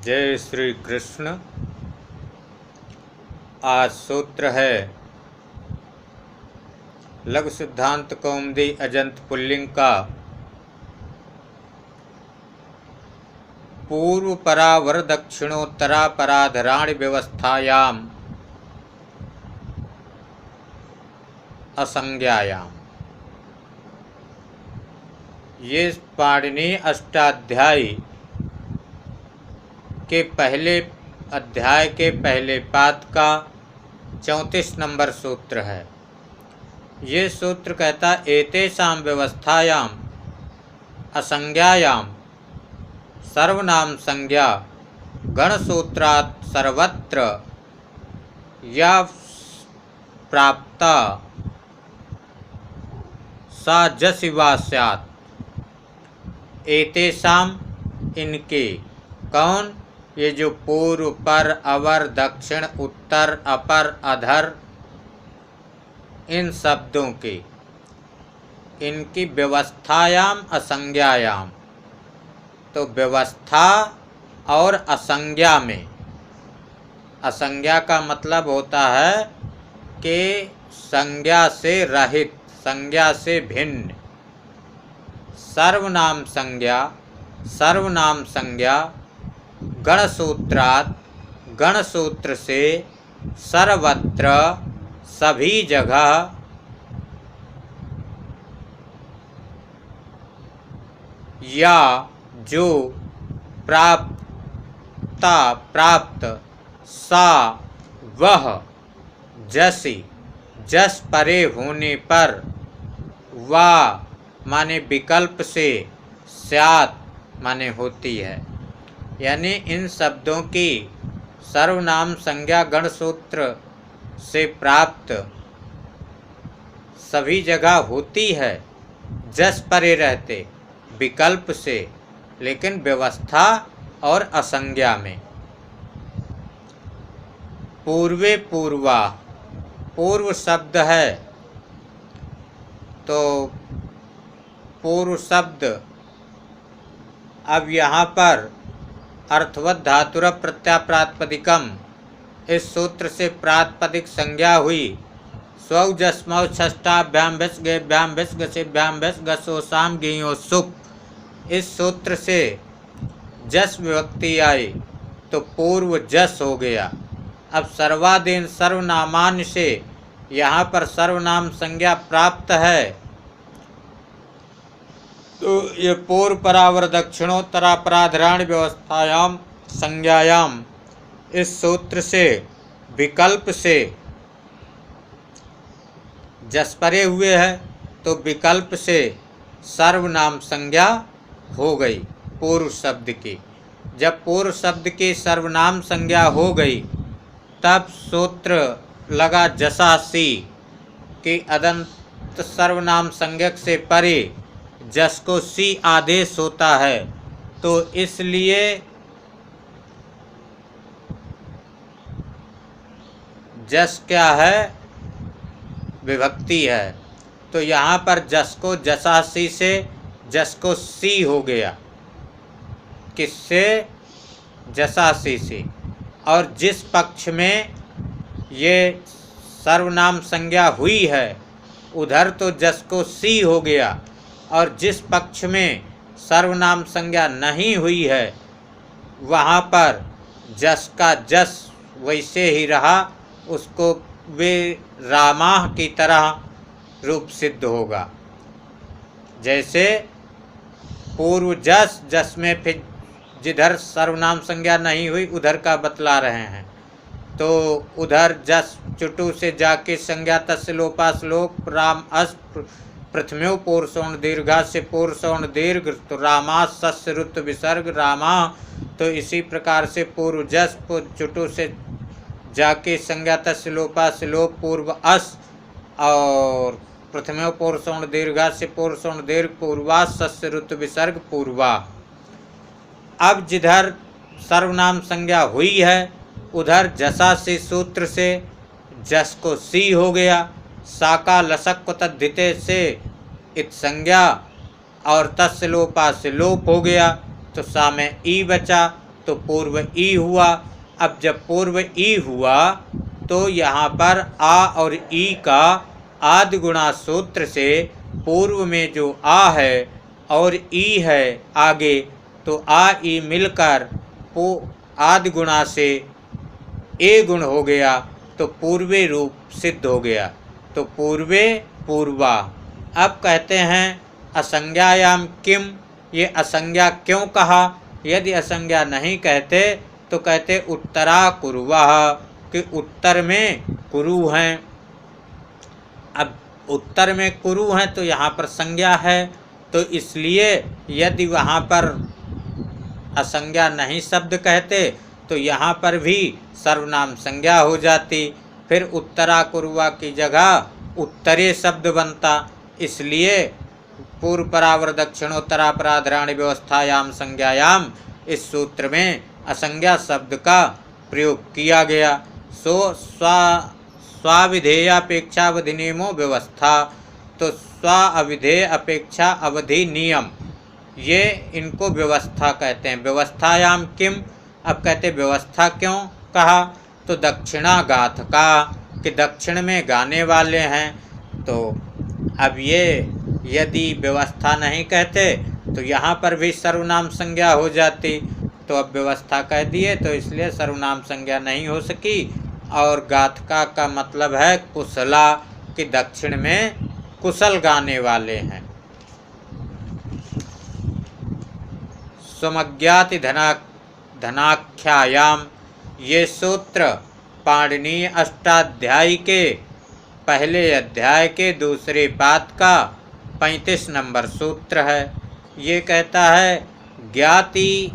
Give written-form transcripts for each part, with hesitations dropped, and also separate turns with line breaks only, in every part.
जय श्री कृष्ण। आज सूत्र है लघु सिद्धांत कौमुदी अजंत पुल्लिंग का पूर्व परावर दक्षिणोत्तरा पराधराणि व्यवस्थायाम असंज्ञायाम। ये पाणिनि अष्टाध्यायी के पहले अध्याय के पहले पाद का 34 नंबर सूत्र है। ये सूत्र कहता एतेषां व्यवस्थायाम असंज्ञायाम सर्वनाम संज्ञा गणसूत्रात् सर्वत्र या प्राप्ता सा जसिवा स्यात्। एतेषाम इनके, कौन? ये जो पूर्व पर अवर दक्षिण उत्तर अपर अधर इन शब्दों के, इनकी व्यवस्थायाम असंज्ञायाम, तो व्यवस्था और असंज्ञा में, असंज्ञा का मतलब होता है कि संज्ञा से रहित, संज्ञा से भिन्न। सर्वनाम संज्ञा, सर्वनाम संज्ञा गणसूत्रात्, गणसूत्र से सर्वत्र सभी जगह या जो प्राप्त सा वह जसी, जस परे होने पर, वा माने विकल्प से, स्यात् माने होती है। यानी इन शब्दों की सर्वनाम संज्ञा गणसूत्र से प्राप्त सभी जगह होती है, जस परे रहते, विकल्प से, लेकिन व्यवस्था और असंज्ञा में। पूर्वे पूर्वा, पूर्व शब्द है तो पूर्व शब्द अब यहाँ पर अर्थवत धातुर प्रत्याप्रातिपदिकम, इस सूत्र से प्रातिपदिक संज्ञा हुई। स्वौ जस्मौ षष्ठाभ्याम भिस गेभ्याम भिस गसेभ्याम भिस गसोसाम गेयो सुप, इस सूत्र से जस विभक्ति आई तो पूर्व जस हो गया। अब सर्वाधीन सर्वनामान्य से यहाँ पर सर्वनाम संज्ञा प्राप्त है, तो ये पूर्व परावर दक्षिणोत्तरा पराधराणि व्यवस्थायाम संज्ञायाम, इस सूत्र से विकल्प से जस परे हुए है तो विकल्प से सर्वनाम संज्ञा हो गई पूर्व शब्द की। जब पूर्व शब्द की सर्वनाम संज्ञा हो गई तब सूत्र लगा जसासी कि अदंत सर्वनाम संज्ञक से परे जस को सी आदेश होता है, तो इसलिए जस क्या है? विभक्ति है। तो यहाँ पर जस को जसासी से जस को सी हो गया। किससे? जसासी से। और जिस पक्ष में ये सर्वनाम संज्ञा हुई है उधर तो जस को सी हो गया, और जिस पक्ष में सर्वनाम संज्ञा नहीं हुई है वहाँ पर जस का जस वैसे ही रहा, उसको वे रामाह की तरह रूप सिद्ध होगा। जैसे पूर्व जस, जस में फिर जिधर सर्वनाम संज्ञा नहीं हुई उधर का बतला रहे हैं, तो उधर जस चुटु से जाके संज्ञा तस्य लोपास लोप, राम अस प्रथम्यो पूर्वसवर्ण दीर्घा से पूर्वसवर्ण दीर्घ, तो रामा सस्य रुत विसर्ग रामा। तो इसी प्रकार से पूर्व जस चुटु से जाके संज्ञा तस्य लोपा से लोप पूर्व अस, और प्रथम्यो पूर्वसवर्ण दीर्घा से पूर्वसवर्ण दीर्घ पूर्वा सस्य रुत विसर्ग पूर्वा। अब जिधर सर्वनाम संज्ञा हुई है उधर जसा से सूत्र से जस को सी हो गया, साका लसक को तद्धिते से इत संज्ञा और तस्य लोपा से लोप हो गया, तो सा में ई बचा, तो पूर्व ई हुआ। अब जब पूर्व ई हुआ तो यहाँ पर आ और ई का आदि गुणा सूत्र से पूर्व में जो आ है और ई है आगे, तो आ ई मिलकर आदि गुणा से ए गुण हो गया, तो पूर्वे रूप सिद्ध हो गया। तो पूर्वे पूर्वा। अब कहते हैं असंज्ञायाम किम, ये असंज्ञा क्यों कहा? यदि असंज्ञा नहीं कहते तो कहते उत्तरा कुरुवाह, कि उत्तर में कुरु हैं। अब उत्तर में कुरु हैं तो यहाँ पर संज्ञा है, तो इसलिए यदि वहाँ पर असंज्ञा नहीं शब्द कहते तो यहाँ पर भी सर्वनाम संज्ञा हो जाती, फिर उत्तरा कुरुवा की जगह उत्तरे शब्द बनता। इसलिए पूर्व परावर दक्षिणोत्तरापराधराणि व्यवस्थायाम संज्ञायाम इस सूत्र में असंज्ञा शब्द का प्रयोग किया गया। सो स्वाविधेय अपेक्षा अवधि नियमो व्यवस्था, तो स्वाविधेय अपेक्षा अवधि नियम, ये इनको व्यवस्था कहते हैं। व्यवस्थायाम किम, अब कहते व्यवस्था क्यों कहा? तो दक्षिणा गाथका, कि दक्षिण में गाने वाले हैं। तो अब ये यदि व्यवस्था नहीं कहते तो यहाँ पर भी सर्वनाम संज्ञा हो जाती, तो अब व्यवस्था कह दिए तो इसलिए सर्वनाम संज्ञा नहीं हो सकी। और गाथका का मतलब है कुशला, कि दक्षिण में कुशल गाने वाले हैं। स्वमज्ञाति धनाख्यायाम, ये सूत्र पाणिनीय अष्टाध्यायी के पहले अध्याय के दूसरे पाद का 35 नंबर सूत्र है। ये कहता है ज्ञाति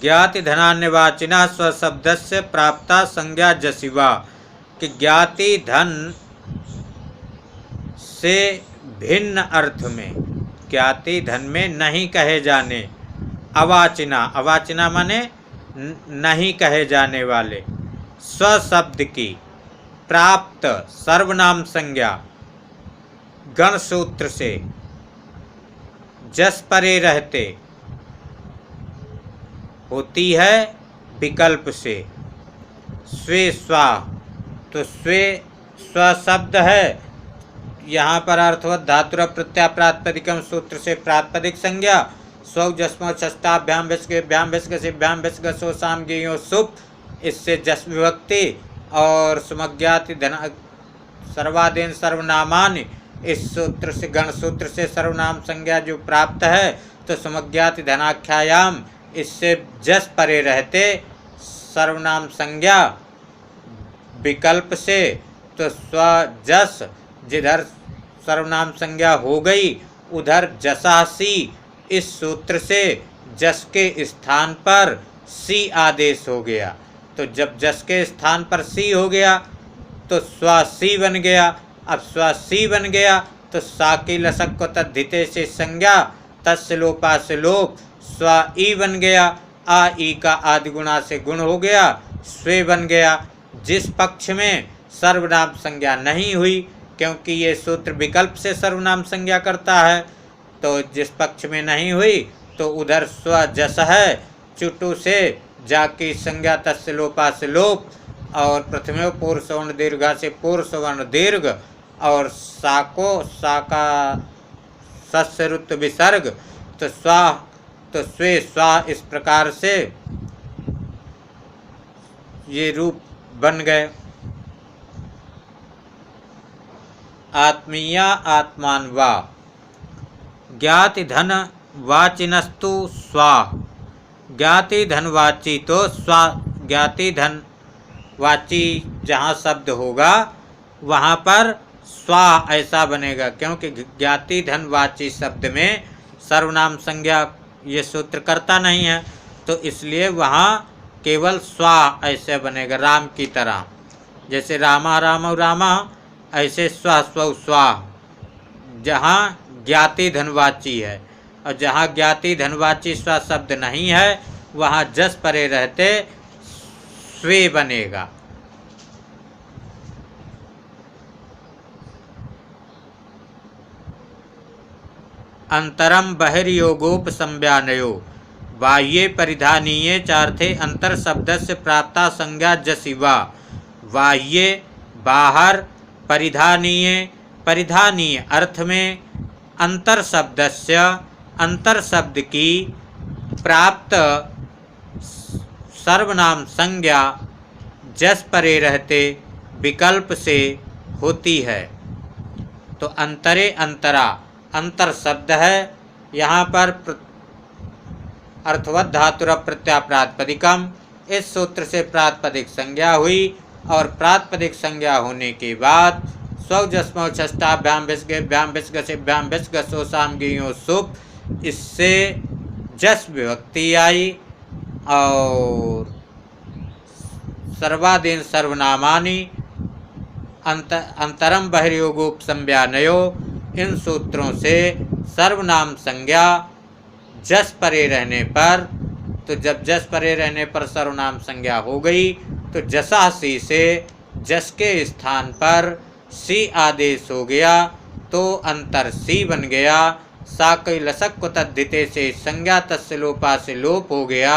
ज्ञाति धनान्यवाचिना स्वशब्दस्य प्राप्ता संज्ञा जसिवा, कि ज्ञाति धन से भिन्न अर्थ में, ज्ञाति धन में नहीं कहे जाने, अवाचिना, अवाचिना माने नहीं कहे जाने वाले, स्वशब्द की प्राप्त सर्वनाम संज्ञा गण सूत्र से जस परे रहते होती है विकल्प से। स्वे स्वा, तो स्वे स्व शब्द है, यहाँ पर अर्थवत धातुर प्रत्यय प्रातिपदिकम सूत्र से प्रातिपदिक संज्ञा स्व जस्मो षष्ठाभ्याम विस्केभ्याम विस्कसिभ्याम विस्कसो साम गेयो सुप, इससे जस विभक्ति। और सुमज्ञाति धन सर्वाधीन सर्वनामानि, इस सूत्र से गण सूत्र से सर्वनाम संज्ञा जो प्राप्त है, तो सुमज्ञाति धनाख्यायाम, इससे जस परे रहते सर्वनाम संज्ञा विकल्प से, तो स्व जस, जिधर सर्वनाम संज्ञा हो गई उधर जसासी, इस सूत्र से जस के स्थान पर सी आदेश हो गया। तो जब जस के स्थान पर सी हो गया तो स्वासी बन गया। अब स्वासी बन गया तो सा की लसक को तद्धिते से संज्ञा, तस्य लोपा से लोप, स्वा ई बन गया, आ ई का आदि गुणा से गुण हो गया, स्वे बन गया। जिस पक्ष में सर्वनाम संज्ञा नहीं हुई, क्योंकि ये सूत्र विकल्प से सर्वनाम संज्ञा करता है, तो जिस पक्ष में नहीं हुई तो उधर स्व जस है, चुटु से जाकी संज्ञा तस्य लोपा से लोप, और प्रथमे पूर्व सवर्ण दीर्घा से पूर्व सवर्ण दीर्घ, और सा को सा का सस्य रुत विसर्ग, तो स्वा तो स्वे स्वा, इस प्रकार से ये रूप बन गए। आत्मीया आत्मान वा, ज्ञाति धन वाचिनस्तु स्वा, ज्ञाति धनवाची तो स्वा, ज्ञाति धन वाची जहाँ शब्द होगा वहाँ पर स्वा ऐसा बनेगा, क्योंकि ज्ञाति धनवाची शब्द में सर्वनाम संज्ञा ये सूत्र करता नहीं है, तो इसलिए वहाँ केवल स्वा ऐसे बनेगा, राम की तरह। जैसे रामा राम रामा, ऐसे स्व स्व स्वा, जहाँ ज्ञाति धनवाची है, और जहाँ ज्ञाति धनवाची स्व शब्द नहीं है वहाँ जस परे रहते स्वे बनेगा। अंतरम बहिर्योगोपसंज्ञानयो बाह्ये परिधानीये चार्थे अंतर शब्दस्य प्राप्ता संज्ञा जसिवा। बाह्ये बाहर, परिधानीय परिधानीय अर्थ में, अंतर शब्दस्य अंतर शब्द की, प्राप्त सर्वनाम संज्ञा जस परे रहते विकल्प से होती है। तो अंतरे अंतरा अंतर शब्द है। यहाँ पर अर्थवत धातुर प्रत्यय प्रातिपदिकम, इस सूत्र से प्रातिपदिक संज्ञा हुई और प्रातिपदिक संज्ञा होने के बाद स्वजस्मौ षष्ठाभ्याम विसर्गेभ्याम विसर्गसेभ्याम विसर्गसोसाम गियो सुप, इससे जस विभक्ति आई और सर्वादीन सर्वनामानि अंतरम बहिर्योगोपसंज्ञानयो, इन सूत्रों से सर्वनाम संज्ञा जस परे रहने पर, तो जब जस परे रहने पर सर्वनाम संज्ञा हो गई तो जसा सी से जस के स्थान पर सी आदेश हो गया तो अंतर सी बन गया। साकई लसक को तद्धिते से संज्ञा तस्य लोपा से लोप हो गया,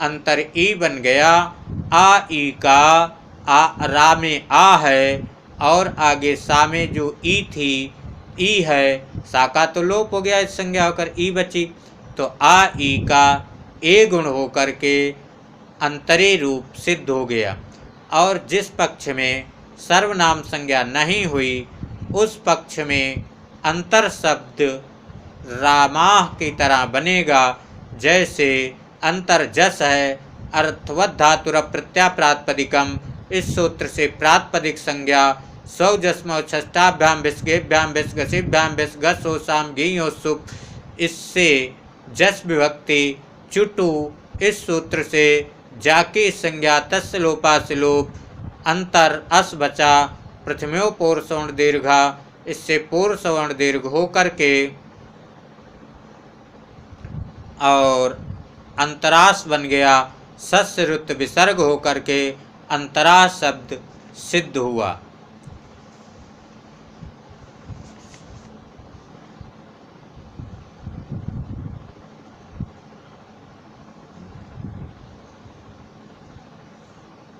अंतर ई बन गया। आ ई का आ रा में आ है और आगे सा में जो ई थी ई है, सा का तो लोप हो गया, इस संज्ञा होकर ई बची, तो आ ई का ए गुण होकर के अंतरे रूप सिद्ध हो गया। और जिस पक्ष में सर्वनाम संज्ञा नहीं हुई उस पक्ष में अंतर शब्द रामाह की तरह बनेगा। जैसे अंतर जस है अर्थवत धातुर प्रत्यय प्रातिपदिकम, इस सूत्र से प्रातिपदिक संज्ञा स्वजस्मौ षष्ठाभ्याम विसर्गेभ्याम विसर्गसेभ्याम विसर्गसोसाम गियो सुप, इससे जस विभक्ति चुटु, इस सूत्र से जाकी संज्ञा तस्य लोपा से लोप, अंतर अस बचा, प्रथम्यो पूर्व सवर्ण दीर्घा, इससे पूर्व सवर्ण दीर्घ हो करके और अंतरास बन गया, सस्य रुत विसर्ग हो करके अंतरास शब्द सिद्ध हुआ।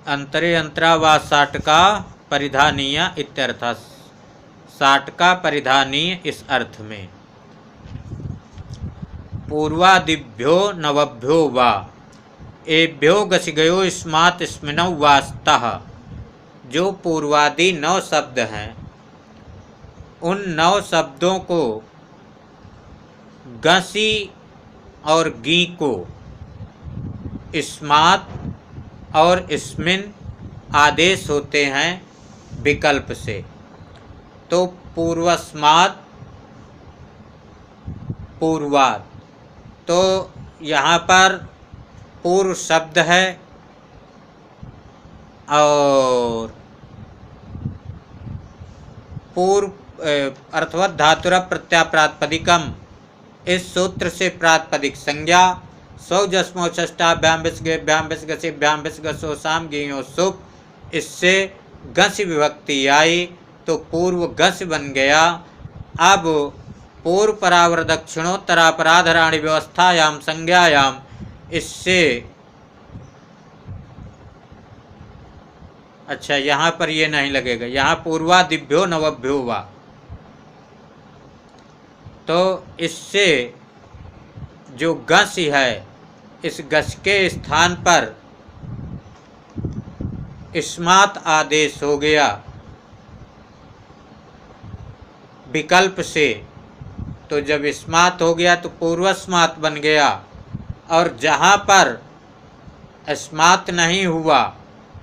अंतरे अंतरा व साटका परिधानीय इत्यर्थ, साटका परिधानीय इस अर्थ में। पूर्वादिभ्यो नवभ्यो वा एभ्यो गसिगयो स्मात् स्मिनौ वास्तः, जो पूर्वादि 9 शब्द हैं उन 9 शब्दों को गसी और गी को स्मात् और स्मिन आदेश होते हैं विकल्प से। तो पूर्वस्मात् पूर्वात्, तो यहाँ पर पूर्व शब्द है और पूर्व अर्थवत धातुर प्रत्यय प्रातिपदिकम, इस सूत्र से प्रातिपदिक संज्ञा स्वजस्मौ षष्ठाभ्याम विसर्गेभ्याम विसर्गसेभ्याम विसर्गसोसाम गियो सुप, इससे गस विभक्ति आई तो पूर्व गस बन गया। अब पूर्व परावर दक्षिणोत्तरापराधराणि व्यवस्थायाम संज्ञायाम, इससे अच्छा यहाँ पर ये नहीं लगेगा, यहाँ पूर्वादिभ्यो नवभ्यो वा, तो इससे जो गस है इस गस के स्थान पर स्मात् आदेश हो गया विकल्प से, तो जब स्मात् हो गया तो पूर्वस्मात् बन गया। और जहाँ पर स्मात् नहीं हुआ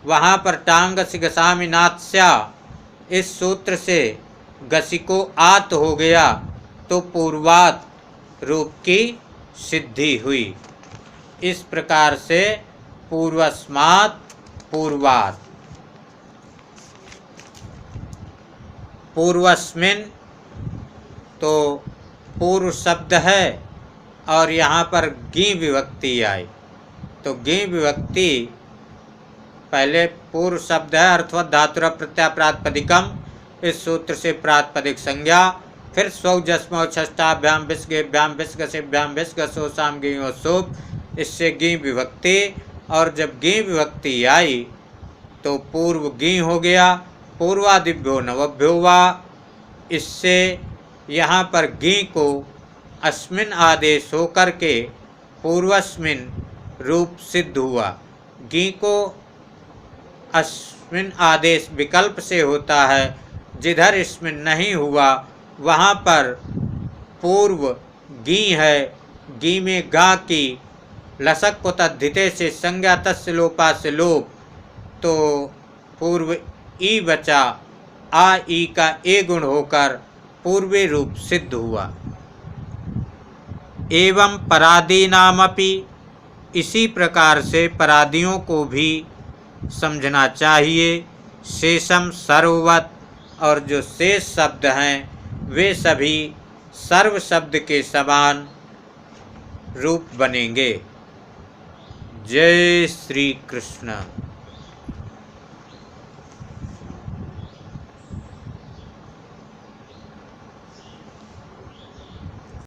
वहाँ पर टांग गसामि नात्स्या, इस सूत्र से गसी को आत हो गया तो पूर्वात रूप की सिद्धि हुई। इस प्रकार से पूर्वस्मात् पूर्वात्, पूर्वस्मिन तो पूर्व शब्द है और यहाँ पर गी विभक्ति आई तो गी विभक्ति पहले पूर्व शब्द है अर्थवत धातुर प्रत्यय प्रातिपदिकम, इस सूत्र से प्रातिपदिक संज्ञा, फिर स्वौ जस्मौ षष्ठाभ्याम विस्गेभ्याम विस्गसेभ्याम विस्गसोसाम गियो सोप, इससे गी विभक्ति। और जब गी विभक्ति आई तो पूर्व गी हो गया, पूर्वादिभ्यो नवभ्यो वा, इससे यहाँ पर गी को अस्मिन आदेश होकर के पूर्वस्मिन रूप सिद्ध हुआ। गी को अस्मिन आदेश विकल्प से होता है, जिधर इसमें नहीं हुआ वहाँ पर पूर्व गी है, गी में गा की लसक को तद्धिते से संज्ञा तस्य लोपा से लोप, तो पूर्व ई बचा, आ ई का ए गुण होकर पूर्वी रूप सिद्ध हुआ। एवं परादीनामपि, इसी प्रकार से परादियों को भी समझना चाहिए। शेषम सर्ववत, और जो शेष शब्द हैं वे सभी सर्व शब्द के समान रूप बनेंगे। जय श्री कृष्ण।